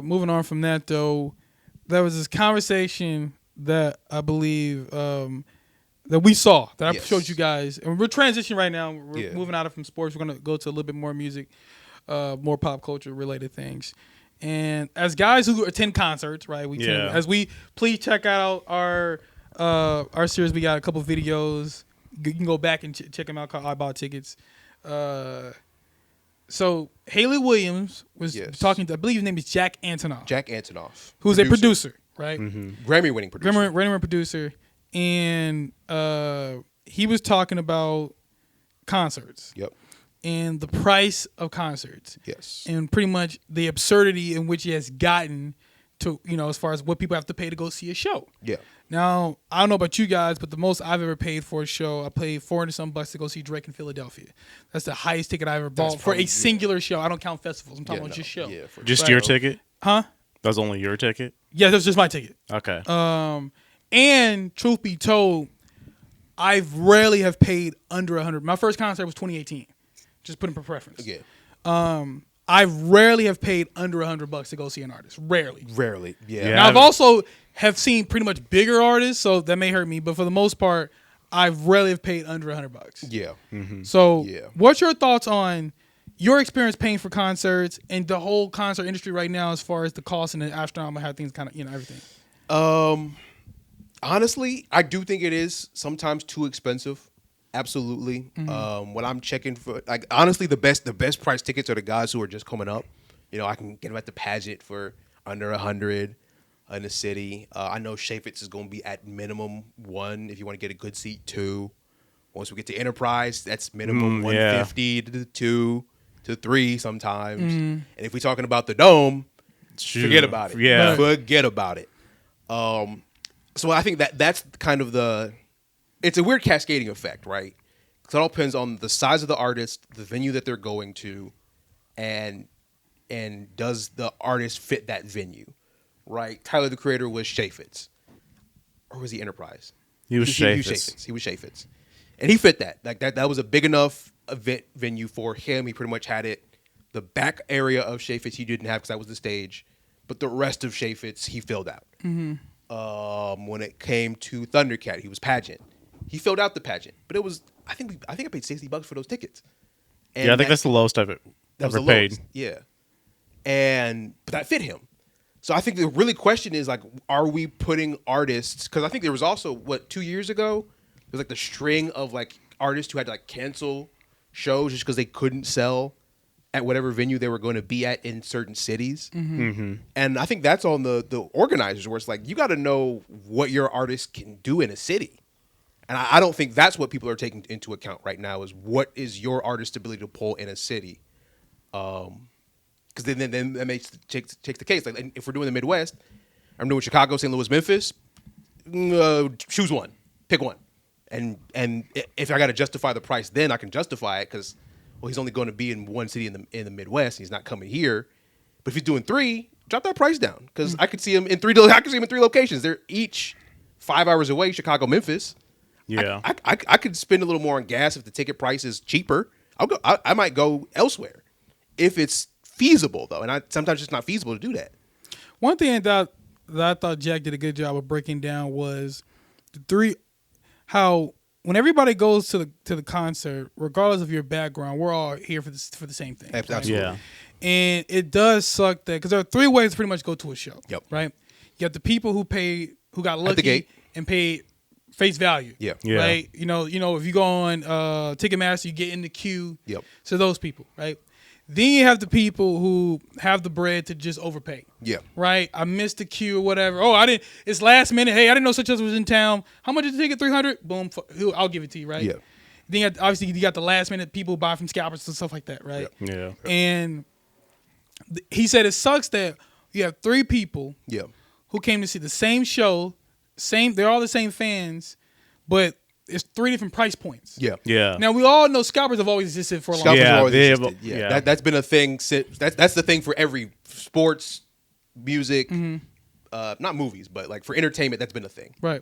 moving on from that though, there was this conversation that I believe that we saw that I showed you guys, and we're transitioning right now. We're moving out of from sports. We're gonna go to a little bit more music, more pop culture related things. And as guys who attend concerts, right? Please check out our series. We got a couple videos. You can go back and check them out. Called I Bought Tickets. So Haley Williams was talking to, I believe his name is Jack Antonoff. Jack Antonoff. Who's a producer, right? Mm-hmm. Grammy-winning producer. Grammy-winning producer. And he was talking about concerts. Yep. And the price of concerts. Yes. And pretty much the absurdity in which he has gotten to, as far as what people have to pay to go see a show. Yeah. Now, I don't know about you guys, but the most I've ever paid for a show, I paid $400-some to go see Drake in Philadelphia. That's the highest ticket I ever bought for a singular show. I don't count festivals. I'm talking about just show. Yeah, just your ticket? Huh? That was only your ticket? Yeah, that was just my ticket. Okay. And truth be told, I rarely have paid under $100. My first concert was 2018. Just put in for preference. Yeah. I rarely have paid under $100 to go see an artist. Rarely. Yeah. Now I've also have seen pretty much bigger artists, so that may hurt me. But for the most part, I rarely have paid under $100. Yeah. Mm-hmm. So, what's your thoughts on your experience paying for concerts and the whole concert industry right now, as far as the cost and the astronomical, how things kind of, everything? Honestly, I do think it is sometimes too expensive. Absolutely. Mm-hmm. When I'm checking for, honestly, the best price tickets are the guys who are just coming up. I can get them at the pageant for under $100 in the city. I know Chaffetz is going to be at minimum $1 if you want to get a good seat, $2. Once we get to Enterprise, that's minimum $150 to $3 sometimes. Mm-hmm. And if we're talking about the Dome, forget about it. Yeah, forget about it. So I think that's kind of it's a weird cascading effect, right? Because it all depends on the size of the artist, the venue that they're going to, and does the artist fit that venue, right? Tyler, the Creator, was Chaffetz. Or was he Enterprise? He was Chaffetz. He was Chaffetz. And he fit that. That was a big enough event venue for him. He pretty much had it. The back area of Chaffetz he didn't have because that was the stage. But the rest of Chaffetz, he filled out. Mm-hmm. When it came to Thundercat, he was pageant. He filled out the pageant, but it was I think I paid $60 for those tickets. And I think that's the lowest I've ever paid. Yeah, but that fit him. So I think the really question is are we putting artists? Because I think there was also 2 years ago there was the string of artists who had to cancel shows just because they couldn't sell at whatever venue they were going to be at in certain cities. Mm-hmm. Mm-hmm. And I think that's on the organizers, where it's you got to know what your artist can do in a city. And I don't think that's what people are taking into account right now, is what is your artist's ability to pull in a city. Because then that makes takes the case. If we're doing the Midwest, I'm doing Chicago, St. Louis, Memphis, choose one. Pick one. And if I got to justify the price, then I can justify it because, he's only going to be in one city in the Midwest. He's not coming here. But if he's doing 3, drop that price down, because I could see him in 3. I could see him in 3 locations. They're each 5 hours away. Chicago, Memphis. Yeah, I could spend a little more on gas if the ticket price is cheaper. I might go elsewhere if it's feasible, though. And sometimes it's not feasible to do that. One thing that I thought Jack did a good job of breaking down was how when everybody goes to the concert, regardless of your background, we're all here for the same thing. Absolutely. Right? Yeah. And it does suck that, because there are 3 ways to pretty much go to a show. Yep. Right. You have the people who got lucky and paid face value. Yeah. Right. If you go on Ticketmaster, you get in the queue. Yep. So those people, right? Then you have the people who have the bread to just overpay. Yeah. Right? I missed the queue or whatever. Oh, it's last minute. Hey, I didn't know such as was in town. How much is the ticket? $300? Boom. I'll give it to you, right? Yeah. Then obviously you got the last minute people buy from Scalpers and stuff like that, right? Yeah. And he said it sucks that you have 3 people who came to see the same show, they're all the same fans, but it's 3 different price points. Yeah. Yeah. Now, we all know Scalpers have always existed for a long time. Scalpers have always existed. Yeah. That's been a thing. That's the thing for every sports, music, not movies, but for entertainment, that's been a thing. Right.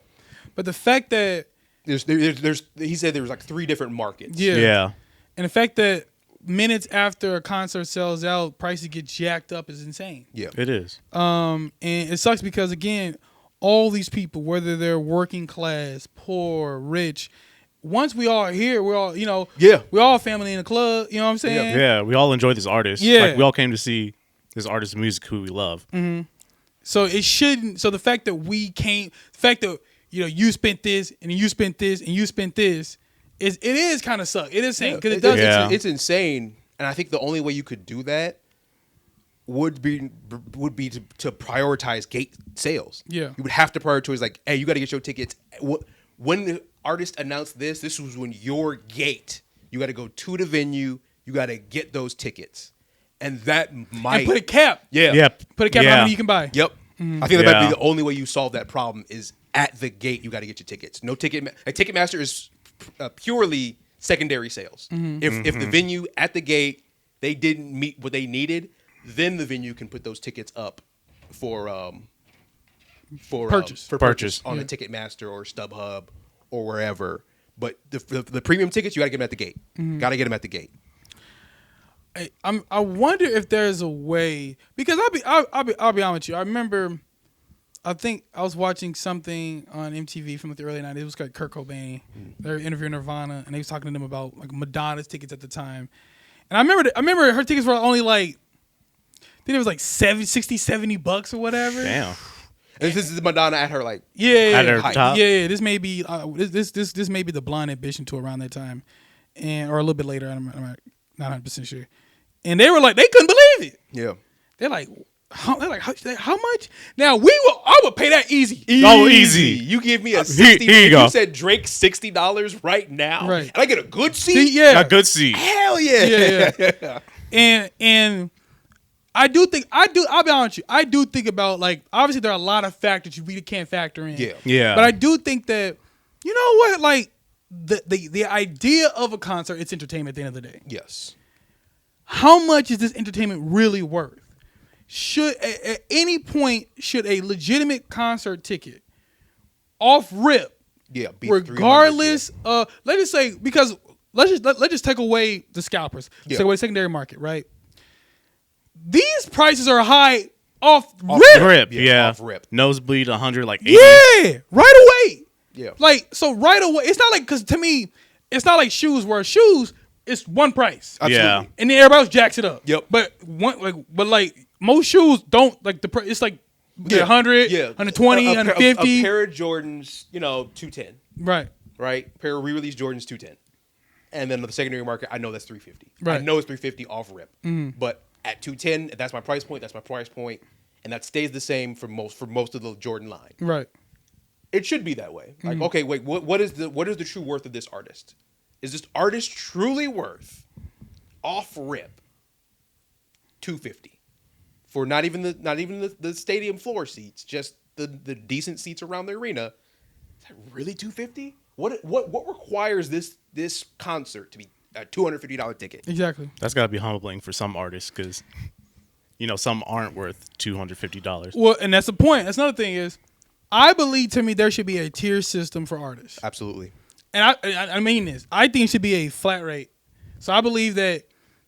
But the fact that he said there was 3 different markets. Yeah. And the fact that minutes after a concert sells out, prices get jacked up is insane. Yeah, it is. And it sucks because again, all these people, whether they're working class, poor, rich, once we all are here, we're all we're all family in the club. You know what I'm saying? Yeah, we all enjoy this artist. Yeah, like we all came to see this artist's music who we love. Mm-hmm. So it shouldn't. So the fact that you spent this and you spent this and you spent this, it is kind of suck. It is insane because it does. It's insane, and I think the only way you could do that would be to prioritize gate sales. Yeah, you would have to prioritize like, hey, you got to get your tickets. When the artist announced this was when your gate. You got to go to the venue. You got to get those tickets, and that might and put a cap. Put a cap on how many you can buy. Yep. I think that might be the only way you solve that problem is at the gate. You got to get your tickets. No ticket. Ticketmaster is purely secondary sales. Mm-hmm. If the venue at the gate they didn't meet what they needed, then the venue can put those tickets up for purchase on a Ticketmaster or StubHub or wherever. But the premium tickets, you got to get them at the gate. Mm-hmm. Got to get them at the gate. I wonder if there's a way, because I'll be honest with you. I remember, I think I was watching something on MTV from the early 90s. It was like Kurt Cobain. They were interviewing Nirvana, and they was talking to them about like Madonna's tickets at the time. And I remember her tickets were only like, I think it was like $60-$70 or whatever. Damn. And this is Madonna at her like at her top. Yeah. This may be this may be the Blind Ambition tour around that time, or a little bit later. I'm not 100% sure. And they were like, they couldn't believe it. Yeah. They're like, how much? Now I would pay that easy. Oh, easy. You give me a $60. Here you go. You said Drake $60 right now, right? And I get a good seat. A good seat. Hell yeah. Yeah. And I'll be honest with you. I do think about, like, obviously there are a lot of factors you really can't factor in. Yeah. But I do think that, you know what, like the idea of a concert, it's entertainment at the end of the day. Yes. How much is this entertainment really worth? At any point should a legitimate concert ticket off rip, regardless of, let's just say, because let's just take away the scalpers, take away the secondary market, right? These prices are high off rip. Off rip. Nosebleed 100, like 80. Yeah, right away. Yeah. Like, so right away, it's not like, because to me, it's not like shoes where shoes, it's one price. Absolutely. Yeah. And then everybody else jacks it up. Yep. But most shoes don't, like, it's like 100, 120, 150. A pair of Jordans, 210. Right. Right? Pair of re-release Jordans, 210. And then the secondary market, I know that's 350. Right. I know it's 350 off rip. Mm-hmm. But at 210, that's my price point. That's my price point, and that stays the same for most of the Jordan line. Right. It should be that way. Like, okay, wait, what is the true worth of this artist? Is this artist truly worth off rip $250 for not even the stadium floor seats, just the decent seats around the arena? Is that really $250? What requires this concert to be a $250 ticket? Exactly. That's got to be humbling for some artists because, some aren't worth $250. Well, and that's the point. That's another thing is, I believe, to me, there should be a tier system for artists. Absolutely. And I mean this. I think it should be a flat rate. So I believe that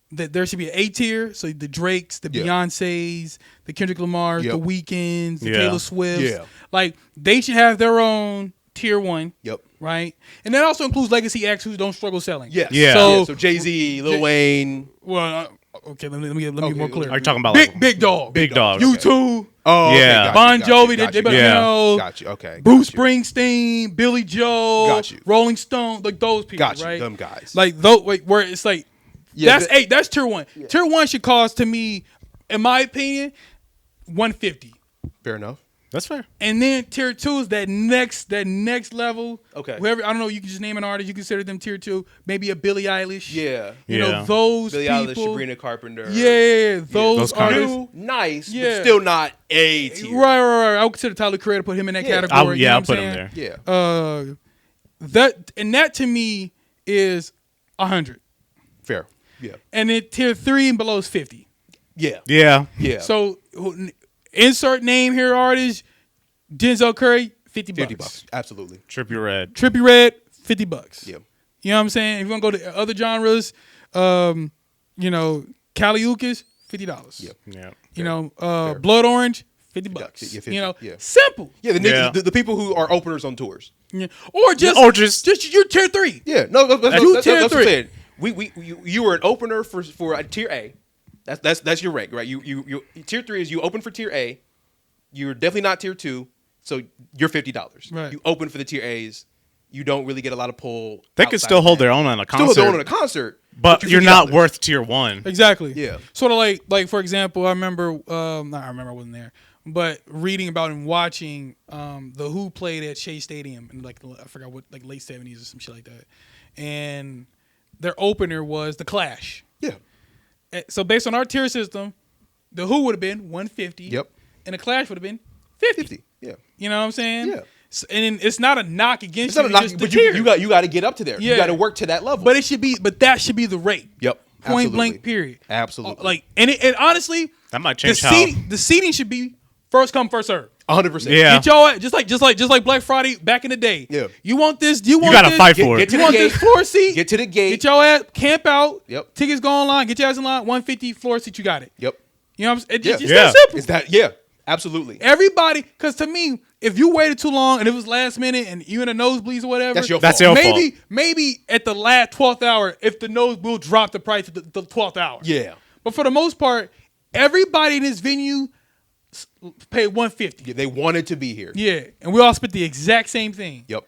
there should be an A tier. So the Drakes, the Beyoncés, the Kendrick Lamars, the Weeknds, the Taylor Swifts. Yeah. Like, they should have their own tier 1. Yep. Right? And that also includes legacy acts who don't struggle selling. Yes. Yeah. So Jay-Z, Lil Wayne. Well, okay, let me be more clear. Are you talking about Big Dog? Big Dog. U2. Oh, yeah. Okay, Bon Jovi. They got you. Okay. Bruce Springsteen, Billy Joel. Got you. Rolling Stone. Like those people. Got you. Right? Them guys. Like those. Like where it's like. Yeah, that's tier 1. Yeah. Tier 1 should cost, to me, in my opinion, $150. Fair enough. That's fair. And then tier 2 is that next level. Okay. Whoever, I don't know, you can just name an artist, you consider them tier 2. Maybe a Billie Eilish. Yeah. You know, those Billie people. Eilish, Sabrina Carpenter. Yeah, those artists. Nice, but still not A tier. Right. I would consider Tyler Creator, put him in that category. I'll put him there. Yeah. That to me is 100. Fair. Yeah. And then tier 3 and below is 50. Yeah. So insert name here artist, Denzel Curry, $50. $50. Absolutely. Trippie Redd, $50. Yeah. You know what I'm saying? If you want to go to other genres, Cali Uchis, $50. Yep. Yeah. Fair. Blood Orange, $50. Yeah, 50, simple. Yeah, the people who are openers on tours. Yeah. Or just your tier 3. Yeah, no, that's what I'm saying. You were an opener for a tier A. That's your rank, right? You tier 3 is you open for tier A. You're definitely not tier 2, so you're $50. Right. You open for the tier A's. You don't really get a lot of pull. They could still hold their own on a concert. Still hold their own on a concert, but you're not worth tier 1. Exactly. Yeah. Sort of like for example, I remember I wasn't there, but reading about and watching the Who played at Shea Stadium in I forgot what late 70s or some shit like that, and their opener was The Clash. Yeah. So based on our tier system, the Who would have been 150. Yep. And the Clash would have been 50. Yeah. You know what I'm saying? Yeah. And it's not a knock against you. It's not a knock, but you got to get up to there. Yeah. You got to work to that level. But that should be the rate. Yep. Point blank. Period. Absolutely. And honestly, that might change the seating should be first come first serve. 100%. Yeah. Get y'all just like Black Friday back in the day. Yeah. You want this? You gotta fight for it. Get to you want this floor seat? Get to the gate. Get your ass camp out. Yep. Tickets go online. Get your ass in line. 150 floor seat. You got it. Yep. You know what I'm saying? It's Yeah. that simple. Is that? Yeah. Absolutely. Everybody, because to me, if you waited too long and it was last minute and you in the nosebleeds or whatever, That's your fault. Maybe at the last 12th hour, if the nose will drop the price at the 12th hour. Yeah. But for the most part, everybody in this venue paid $150. Yeah, they wanted to be here. Yeah, and we all spent the exact same thing. Yep.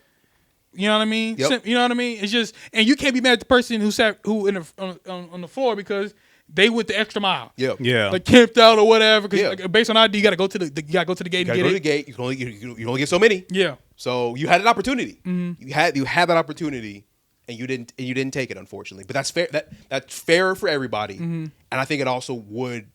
You know what I mean? Yep. You know what I mean? It's just, and you can't be mad at the person on the floor because they went the extra mile. Yeah. Yeah. Like camped out or whatever. Because Yeah. based on ID, you got to go to the gate. You got to go to the gate. You can only get so many. Yeah. So you had an opportunity. Mm-hmm. You had that opportunity, and you didn't take it, unfortunately. But that's fair. That's fair for everybody. Mm-hmm. And I think it also would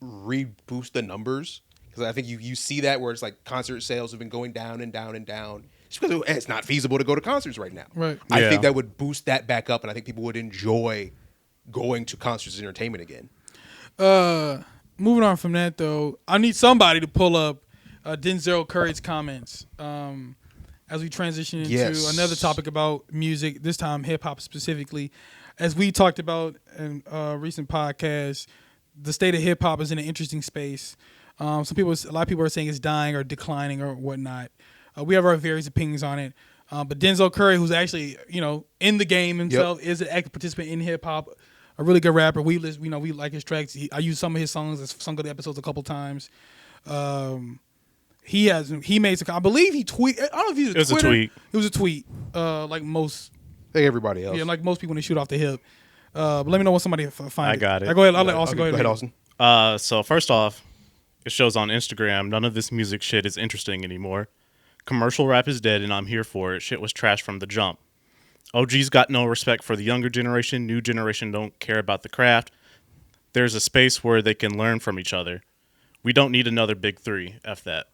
reboost the numbers, because I think you see that where it's like concert sales have been going down and down and down. Just because it's not feasible to go to concerts right now. Right. I think that would boost that back up, and I think people would enjoy going to concerts and entertainment again. Moving on from that, though, I need somebody to pull up Denzel Curry's comments as we transition into another topic about music, this time hip-hop specifically. As we talked about in a recent podcast, the state of hip-hop is in an interesting space. A lot of people are saying it's dying or declining or whatnot. We have our various opinions on it. But Denzel Curry, who's actually, in the game himself, is an active participant in hip-hop, a really good rapper. We like his tracks. I use some of his songs as some of the episodes a couple times. He made some. I believe he tweeted. I don't know if he was a tweet. It was a tweet. Like most. Like everybody else. Yeah, like most people when they shoot off the hip. But let me know when somebody finds it. I got it. Go ahead. I'll let Austin go ahead. Austin. So first off, it shows on Instagram, none of this music shit is interesting anymore. Commercial rap is dead, and I'm here for it. Shit was trash from the jump. OG's got no respect for the younger generation. New generation don't care about the craft. There's a space where they can learn from each other. We don't need another big three. F that.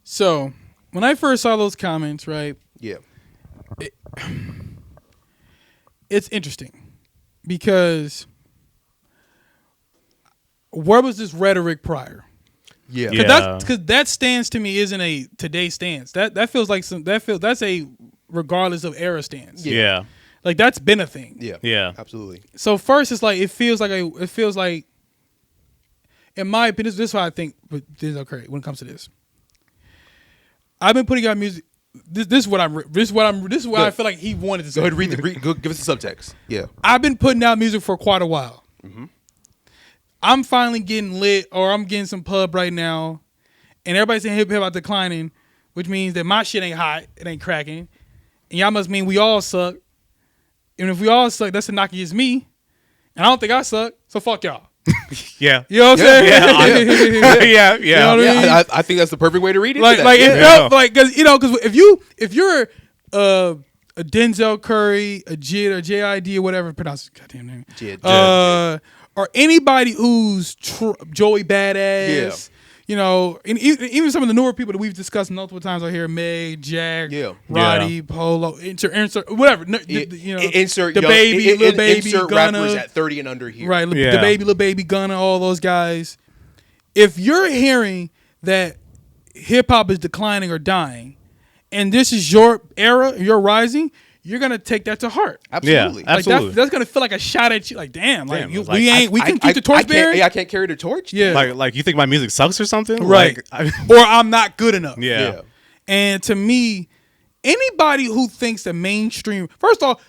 So, when I first saw those comments, right? Yeah. It's interesting because where was this rhetoric prior? Yeah. Because that stance to me isn't a today stance. That feels like that's a regardless of era stance. Yeah. Like that's been a thing. Yeah. Absolutely. So first, it's like it feels like in my opinion, this is what I think is okay when it comes to this. I've been putting out music. This is what I feel like he wanted to say. Go ahead, go give us the subtext. Yeah. I've been putting out music for quite a while. Mm-hmm. I'm finally getting lit, or I'm getting some pub right now, and everybody's saying hip hop declining, which means that my shit ain't hot, it ain't cracking, and y'all must mean we all suck. And if we all suck, that's a knock against me, and I don't think I suck, so fuck y'all. Yeah. You know what I'm saying? Yeah. You know what I mean? I think that's the perfect way to read it. Because if you're a Denzel Curry, a Jid or JID or whatever pronounce his goddamn name, Jid. or anybody who's Joey Badass, and even some of the newer people that we've discussed multiple times out here, Meg, Jack, Roddy, Polo, insert whatever, insert the young, baby, Lil Baby, insert Gunna, rappers at 30 and under here, right? The baby, Lil Baby, Gunna, all those guys. If you're hearing that hip hop is declining or dying, and this is your era, your rising, you're gonna take that to heart. Absolutely. Yeah, absolutely. Like that's gonna feel like a shot at you. Like damn, like Damn, we can keep the torch bearing. I can't carry the torch. Yeah, like you think my music sucks or something, right? Or I'm not good enough. Yeah. And to me, anybody who thinks that mainstream, first off,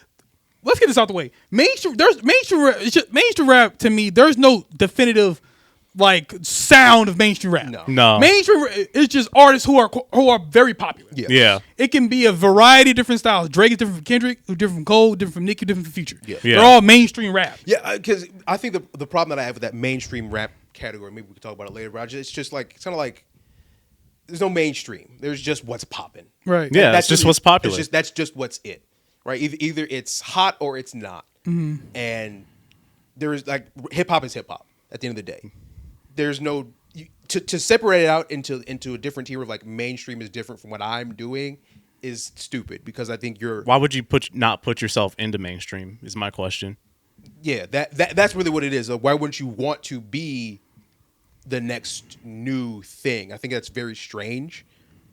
let's get this out the way. Mainstream rap. It's just, mainstream rap to me, there's no definitive like sound of mainstream rap. No. Mainstream is just artists who are very popular. Yeah. It can be a variety of different styles. Drake is different from Kendrick, who's different from Cole, different from Nicki, different from Future. Yeah. They're all mainstream rap. Yeah, because I think the problem that I have with that mainstream rap category, maybe we can talk about it later, Roger. It's just like it's kind of like there's no mainstream. There's just what's popping. Right. Yeah, that's just what's popular. That's just what's it. Right. Either it's hot or it's not. Mm-hmm. And there is like hip hop is hip hop at the end of the day. There's no to separate it out into a different tier of like mainstream is different from what I'm doing is stupid because I think you're. Why would you not put yourself into mainstream? Is my question. Yeah, that's really what it is. Like, why wouldn't you want to be the next new thing? I think that's very strange.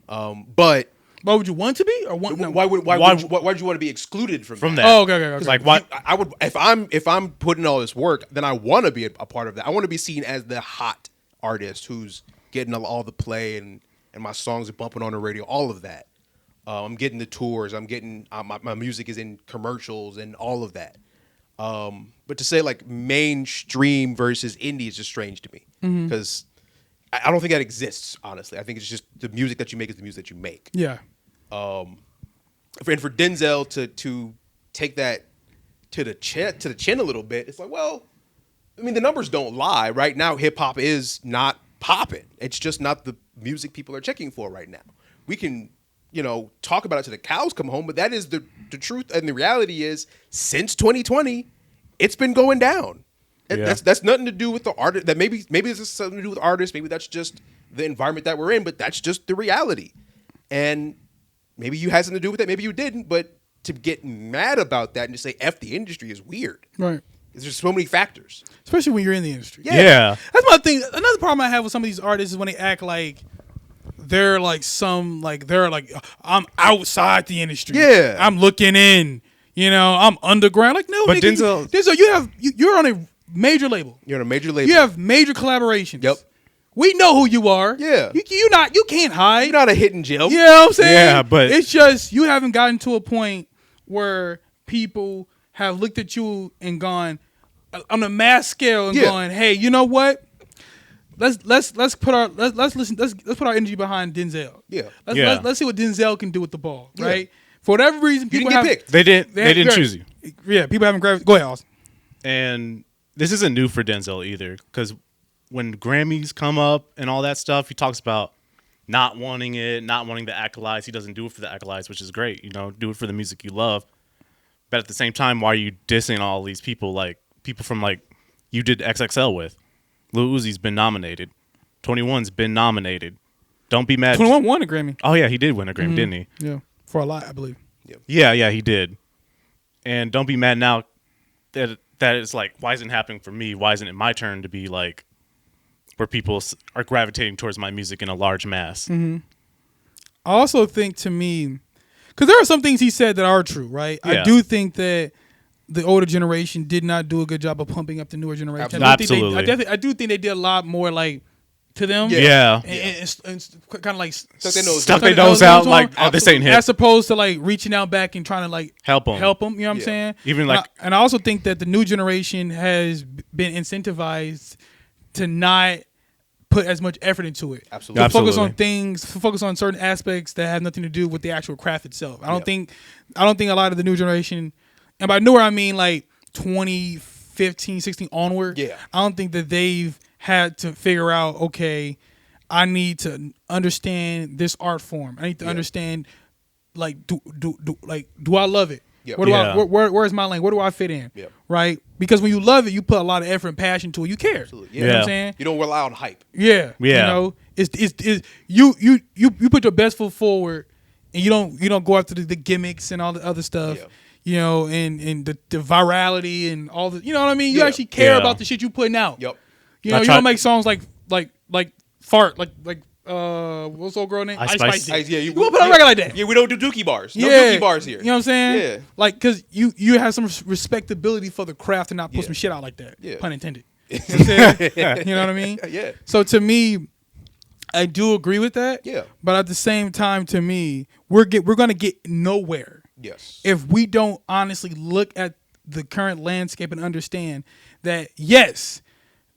But why would you want to be, or want? No. Why would you want to be excluded from that? Oh, okay. Like why? I would if I'm putting all this work, then I want to be a part of that. I want to be seen as the hot artist who's getting all the play and my songs are bumping on the radio. All of that. I'm getting the tours. I'm getting my music is in commercials and all of that. But to say like mainstream versus indie is just strange to me because I don't think that exists. Honestly, I think it's just the music that you make is the music that you make. Yeah. And for Denzel to take that to the chin a little bit, it's like, well, I mean, the numbers don't lie. Right now, hip hop is not popping. It's just not the music people are checking for right now. We can, talk about it till the cows come home, but that is the truth. And the reality is, since 2020, it's been going down. Yeah. That's nothing to do with the artist. That maybe it's something to do with artists. Maybe that's just the environment that we're in. But that's just the reality. And maybe you had something to do with it. Maybe you didn't. But to get mad about that and to say F the industry is weird. Right. There's so many factors. Especially when you're in the industry. Yeah. That's my thing. Another problem I have with some of these artists is when they act like they're like I'm outside the industry. Yeah. I'm looking in. I'm underground. Like, no, But nigga, Denzel, you're on a major label. You're on a major label. You have major collaborations. Yep. We know who you are. Yeah. You can't hide. You're not a hidden gem. You know what I'm saying? Yeah, but it's just you haven't gotten to a point where people have looked at you and gone on a mass scale and gone, hey, you know what? Let's put our energy behind Denzel. Yeah. Let's see what Denzel can do with the ball. Right. For whatever reason, You people didn't get picked. they didn't choose you. Yeah. People haven't grabbed. Go ahead, Austin. And this isn't new for Denzel either, because when Grammys come up and all that stuff, he talks about not wanting it, not wanting the accolades. He doesn't do it for the accolades, which is great. Do it for the music you love. But at the same time, why are you dissing all these people? Like people from like you did XXL with. Lil Uzi's been nominated. 21's been nominated. Don't be mad. 21 won a Grammy. Oh yeah, he did win a Grammy, didn't he? Yeah, for a lot, I believe. Yeah, he did. And don't be mad now that it's like, why isn't it happening for me? Why isn't it my turn to be like where people are gravitating towards my music in a large mass? Mm-hmm. I also think, to me, because there are some things he said that are true, right? Yeah. I do think that the older generation did not do a good job of pumping up the newer generation. Absolutely. I do think they did a lot more like to them. Yeah. And kind of like stuck their nose out like, oh, this ain't hip. As opposed to like reaching out back and trying to like help them. You know what I'm saying? Even like, and I also think that the new generation has been incentivized to not put as much effort into it. Absolutely. To focus on certain aspects that have nothing to do with the actual craft itself. I don't think a lot of the new generation, and by newer I mean like 2015, 16 onward. Yeah. I don't think that they've had to figure out, okay, I need to understand this art form. I need to understand, like, do I love it? Yep. Where's my lane? Where do I fit in? Yep. Right? Because when you love it, you put a lot of effort and passion to it. You care. Absolutely. You know what I'm saying? You don't rely on hype. Yeah. It's you put your best foot forward, and you don't go after the gimmicks and all the other stuff. Yeah. And the virality and all the, you know what I mean? You actually care about the shit you putting out. Yep. You don't make songs like fart, like what's old girl name? Ice Ice Spice. Spice. Yeah, You won't put on record like that. Yeah, we don't do dookie bars. No Yeah. dookie bars here. You know what I'm saying? Yeah. Like, because you have some respectability for the craft and not put Yeah. some shit out like that. Yeah. Pun intended. You know what I'm saying? You know what I mean? Yeah. So to me, I do agree with that. Yeah. But at the same time, to me, we're gonna get nowhere Yes. if we don't honestly look at the current landscape and understand that yes,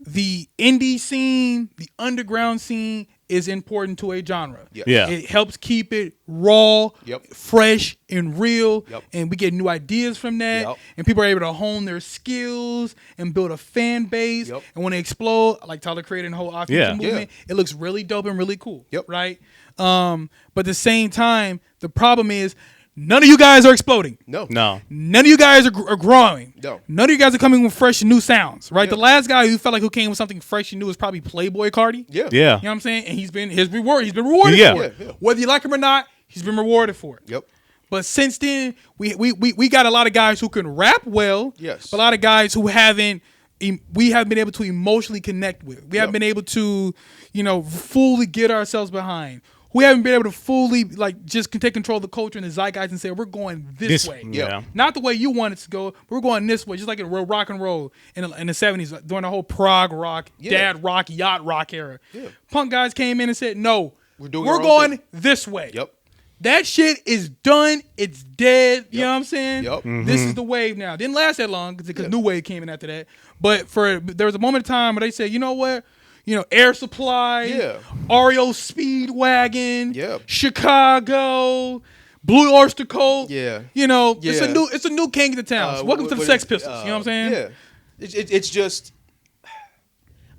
the indie scene, the underground scene is important to a genre. Yes. Yeah. It helps keep it raw, Yep. fresh, and real. Yep. And we get new ideas from that. Yep. And people are able to hone their skills and build a fan base. Yep. And when they explode, like Tyler created the whole Oxygen Yeah. movement, it looks really dope and really cool. Yep. Right? But at the same time, the problem is none of you guys are exploding. No. None of you guys are growing. No. None of you guys are coming with fresh and new sounds, right? Yeah. The last guy who felt like who came with something fresh and new was probably Playboy Cardi. Yeah. Yeah. You know what I'm saying? And he's been rewarded Yeah. for it. Yeah, yeah. Whether you like him or not, he's been rewarded for it. Yep. But since then, we got a lot of guys who can rap well. Yes. But a lot of guys who we haven't been able to emotionally connect with. We haven't been able to, fully get ourselves behind. We haven't been able to fully just take control of the culture and the zeitgeist and say we're going this way. Yeah. Not the way you want it to go, but we're going this way. Just like in rock and roll in the 70s during the whole prog rock, dad rock, yacht rock era. Yeah. Punk guys came in and said, no, We're doing we're our own going thing. this way. Yep. That shit is done. It's dead. You know what I'm saying? Yep. This is the wave now. Didn't last that long because New Wave came in after that. But there was a moment of time where they said, you know what? Air Supply, Yeah. REO Speedwagon, Yeah. Chicago, Blue Oyster Cult. Yeah. It's a new king of the town. Welcome to the Sex Pistols. You know what I'm saying? Yeah. It's just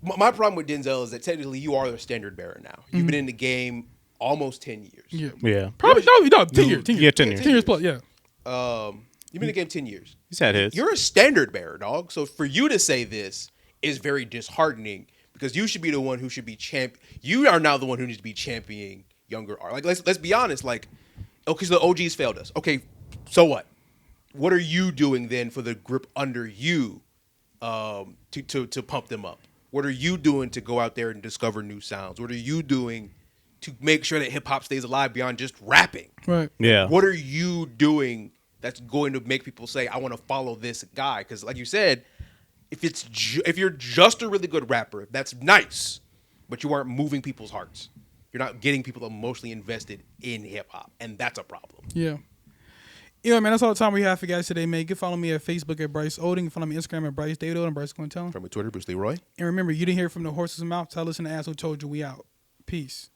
my problem with Denzel is that technically you are the standard bearer now. You've been in the game almost 10 years. Yeah. Yeah. Probably no, 10 years. 10 years. Yeah, 10 years. 10 years plus, yeah. You've been in the game 10 years. He's had his. You're a standard bearer, dog. So for you to say this is very disheartening because you should be the one who should be You are now the one who needs to be championing younger art. Like let's be honest. Like, okay, so the OGs failed us. Okay, so what? What are you doing then for the group under you to pump them up? What are you doing to go out there and discover new sounds? What are you doing to make sure that hip hop stays alive beyond just rapping? Right. Yeah. What are you doing that's going to make people say, I want to follow this guy? Because like you said, if you're just a really good rapper, that's nice, but you aren't moving people's hearts. You're not getting people emotionally invested in hip hop, and that's a problem. Yeah. Man, that's all the time we have for you guys today, man. You can follow me at Facebook at Bryce Oding. You can follow me on Instagram at Bryce David Oding, Bryce Quintel. From Twitter, Bruce Leroy. And remember, you didn't hear from the horse's mouth. Tell us in the ass who told you we out. Peace.